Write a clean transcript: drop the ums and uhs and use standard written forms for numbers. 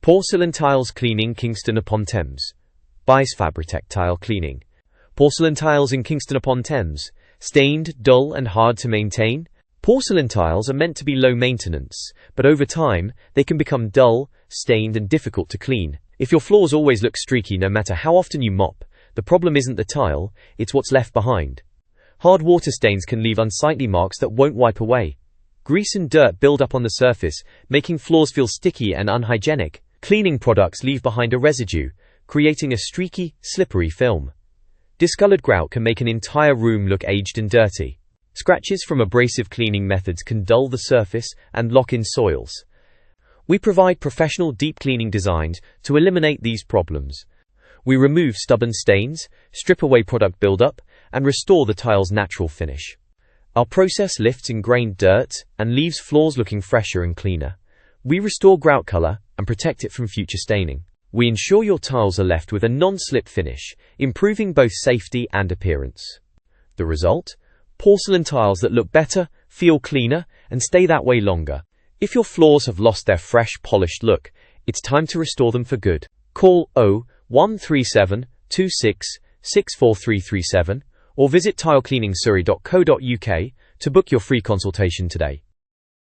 Porcelain tiles cleaning, Kingston upon Thames. Buys Fabritech tile cleaning. Porcelain tiles in Kingston upon Thames. Stained, dull and hard to maintain. Porcelain tiles are meant to be low maintenance, but over time, they can become dull, stained and difficult to clean. If your floors always look streaky no matter how often you mop, the problem isn't the tile, it's what's left behind. Hard water stains can leave unsightly marks that won't wipe away. Grease and dirt build up on the surface, making floors feel sticky and unhygienic. Cleaning products leave behind a residue, creating a streaky, slippery film. Discolored grout can make an entire room look aged and dirty. Scratches from abrasive cleaning methods can dull the surface and lock in soils. We provide professional deep cleaning designs to eliminate these problems. We remove stubborn stains, strip away product buildup, and restore the tile's natural finish. Our process lifts ingrained dirt and leaves floors looking fresher and cleaner. We restore grout color and protect it from future staining. We ensure your tiles are left with a non-slip finish, improving both safety and appearance. The result? Porcelain tiles that look better, feel cleaner, and stay that way longer. If your floors have lost their fresh, polished look, it's time to restore them for good. Call 0137 26 64337 or visit tilecleaningsurrey.co.uk to book your free consultation today.